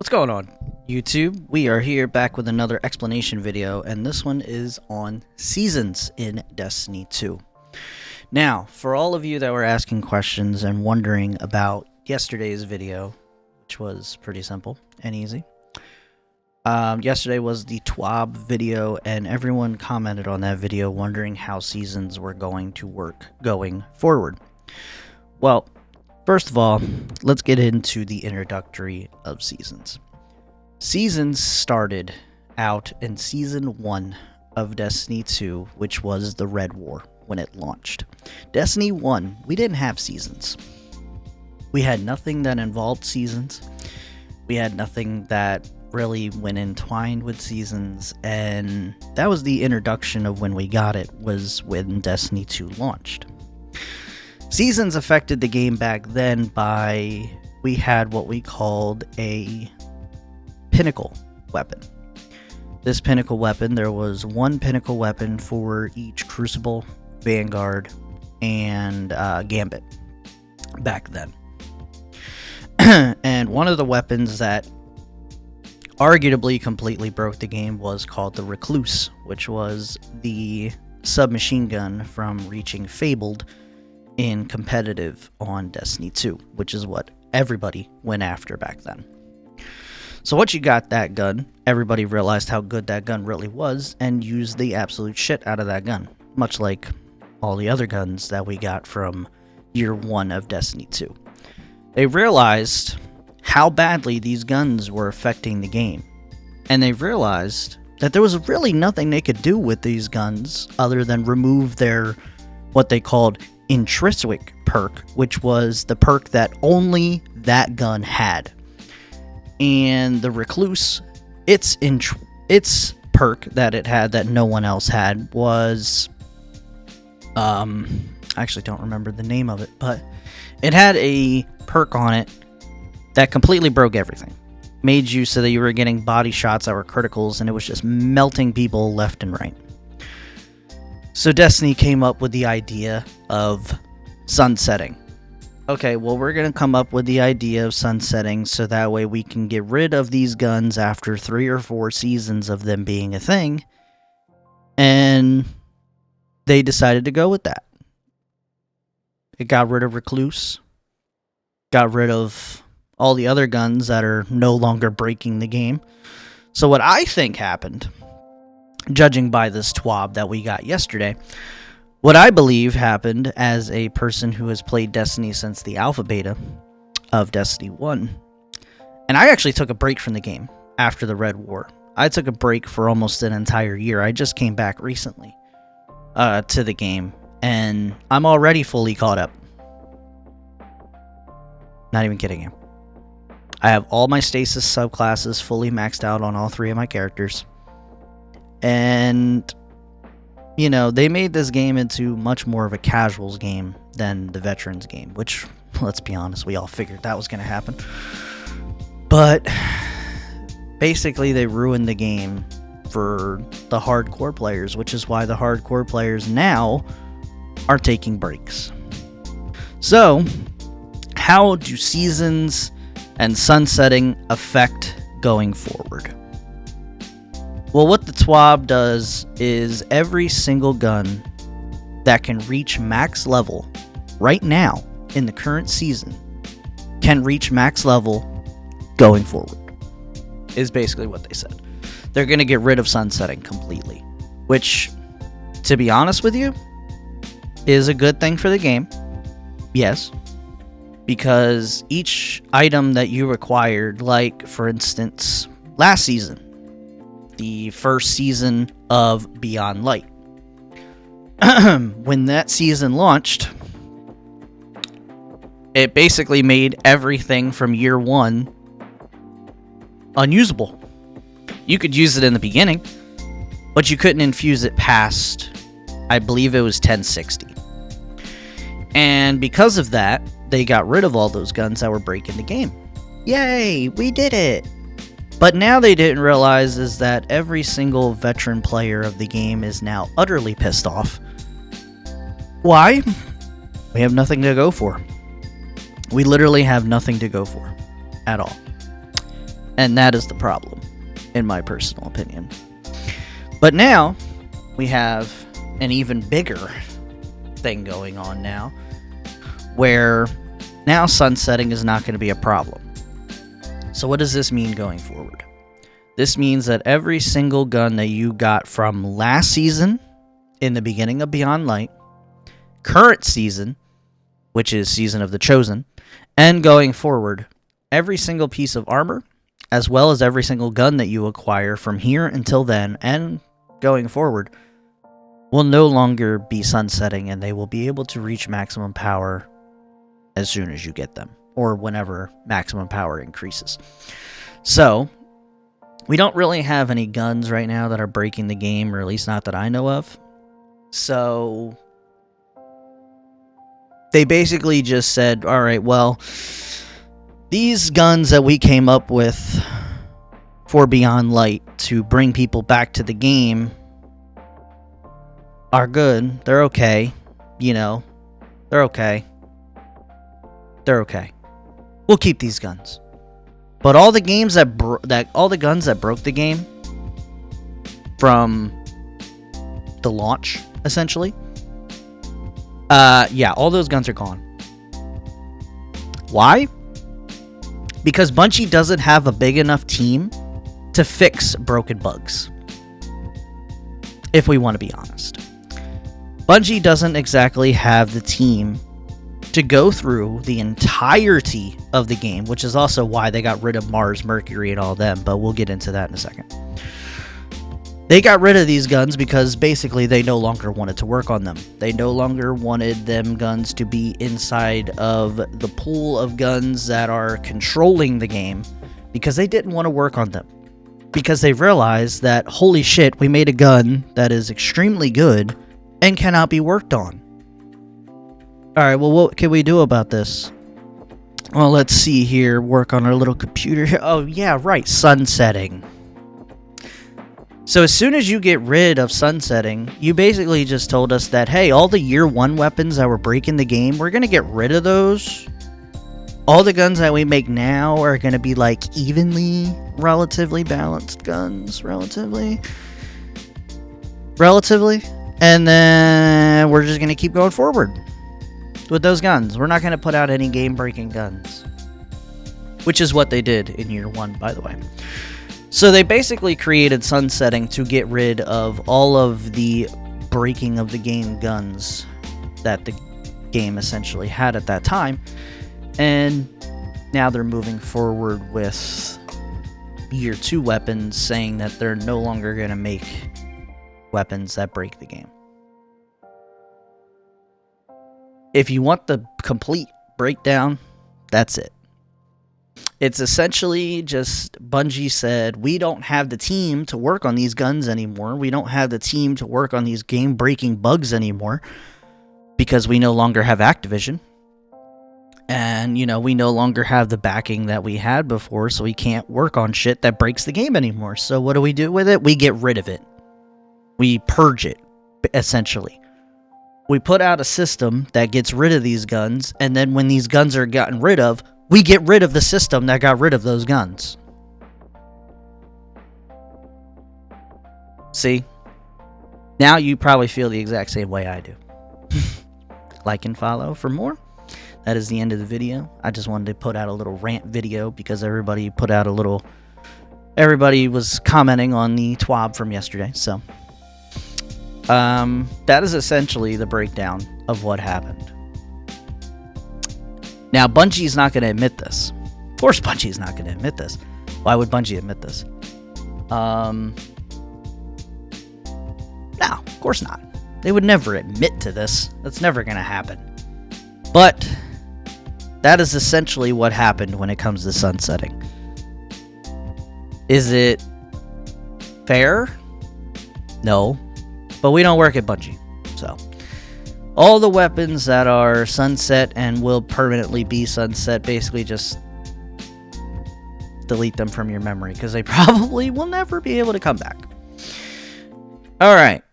What's going on, YouTube? We are here back with another explanation video, and this one is on seasons in Destiny 2. Now, for all of you that were asking questions and wondering about yesterday's video, which was pretty simple and easy. Yesterday was the TWAB video, and everyone commented on that video wondering how seasons were going to work going forward. Well, first of all, let's get into the introductory of seasons. Seasons started out in Season 1 of Destiny 2, which was the Red War when it launched. Destiny 1, we didn't have seasons. We had nothing that involved seasons. We had nothing that really went entwined with seasons, and that was the introduction of when we got it, was when Destiny 2 launched. Seasons affected the game back then by, we had what we called a pinnacle weapon. This pinnacle weapon, there was one pinnacle weapon for each Crucible, Vanguard, and Gambit back then. And one of the weapons that arguably completely broke the game was called the Recluse, which was the submachine gun from reaching Fabled in competitive on Destiny 2, which is what everybody went after back then. So once you got that gun, everybody realized how good that gun really was and used the absolute shit out of that gun, much like all the other guns that we got from year 1 of Destiny 2. They realized how badly these guns were affecting the game, and they realized that there was really nothing they could do with these guns other than remove their, what they called, intrinsic perk, which was the perk that only that gun had. And the Recluse, its perk that it had that no one else had was, I actually don't remember the name of it, but it had a perk on it that completely broke everything. Made you so that you were getting body shots that were criticals, and it was just melting people left and right. So Destiny came up with the idea of sunsetting. Okay, well, we're going to come up with the idea of sunsetting so that way we can get rid of these guns after 3 or 4 seasons of them being a thing. And they decided to go with that. It got rid of Recluse, got rid of all the other guns that are no longer breaking the game. So what I think happened, judging by this TWAB that we got yesterday, what I believe happened as a person who has played Destiny since the alpha beta of Destiny 1, and I actually took a break from the game after the Red War. I took a break for almost an entire year. I just came back recently to the game, and I'm already fully caught up. Not even kidding you. I have all my stasis subclasses fully maxed out on all 3 of my characters. And, you know, they made this game into much more of a casuals game than the veterans game, which, let's be honest, we all figured that was going to happen. But basically they ruined the game for the hardcore players, which is why the hardcore players now are taking breaks. So, how do seasons and sunsetting affect going forward? Well, what the TWAB does is every single gun that can reach max level right now in the current season can reach max level going forward, is basically what they said. They're going to get rid of sunsetting completely, which, to be honest with you, is a good thing for the game. Yes. Because each item that you required, like, for instance, last season, the first season of Beyond Light, when that season launched, it basically made everything from year 1 unusable. You could use it in the beginning, but you couldn't infuse it past, I believe it was 1060. And because of that, they got rid of all those guns that were breaking the game. Yay, we did it! But now they didn't realize is that every single veteran player of the game is now utterly pissed off. Why? We have nothing to go for. We literally have nothing to go for at all. And that is the problem, in my personal opinion. But now, we have an even bigger thing going on now, where now sunsetting is not going to be a problem. So what does this mean going forward? This means that every single gun that you got from last season, in the beginning of Beyond Light, current season, which is Season of the Chosen, and going forward, every single piece of armor, as well as every single gun that you acquire from here until then, and going forward, will no longer be sunsetting, and they will be able to reach maximum power as soon as you get them, or whenever maximum power increases. So, we don't really have any guns right now that are breaking the game, or at least not that I know of. So, they basically just said, alright, well, these guns that we came up with for Beyond Light to bring people back to the game are good. They're okay. You know, they're okay. They're okay. We'll keep these guns. But all the games all the guns that broke the game from the launch, essentially, yeah, all those guns are gone. Why? Because Bungie doesn't have a big enough team to fix broken bugs. If we want to be honest. Bungie doesn't exactly have the team to go through the entirety of the game, which is also why they got rid of Mars, Mercury, and all them, but we'll get into that in a second. They got rid of these guns because basically they no longer wanted to work on them. They no longer wanted them guns to be inside of the pool of guns that are controlling the game because they didn't want to work on them. Because they realized that, holy shit, we made a gun that is extremely good and cannot be worked on. Alright, well, what can we do about this? Well, let's see here. Work on our little computer here. Oh, yeah, right. Sunsetting. So as soon as you get rid of sunsetting, you basically just told us that, hey, all the year one weapons that were breaking the game, we're going to get rid of those. All the guns that we make now are going to be like evenly, relatively balanced guns. Relatively. And then we're just going to keep going forward with those guns. We're not going to put out any game-breaking guns. Which is what they did in year one, by the way. So they basically created sunsetting to get rid of all of the breaking of the game guns that the game essentially had at that time. And now they're moving forward with year 2 weapons, saying that they're no longer going to make weapons that break the game. If you want the complete breakdown, that's it. It's essentially just Bungie said, we don't have the team to work on these guns anymore. We don't have the team to work on these game-breaking bugs anymore because we no longer have Activision. And, you know, we no longer have the backing that we had before, so we can't work on shit that breaks the game anymore. So what do we do with it? We get rid of it. We purge it, essentially. We put out a system that gets rid of these guns, and then when these guns are gotten rid of, we get rid of the system that got rid of those guns. See? Now you probably feel the exact same way I do. Like and follow for more. That is the end of the video. I just wanted to put out a little rant video because everybody was commenting on the TWAB from yesterday. So, that is essentially the breakdown of what happened. Now, Bungie's not going to admit this. Of course Bungie's not going to admit this. Why would Bungie admit this? No, of course not. They would never admit to this. That's never going to happen. But that is essentially what happened when it comes to sunsetting. Is it fair? No. But we don't work at Bungie. So, all the weapons that are sunset and will permanently be sunset, basically just delete them from your memory because they probably will never be able to come back. Alright.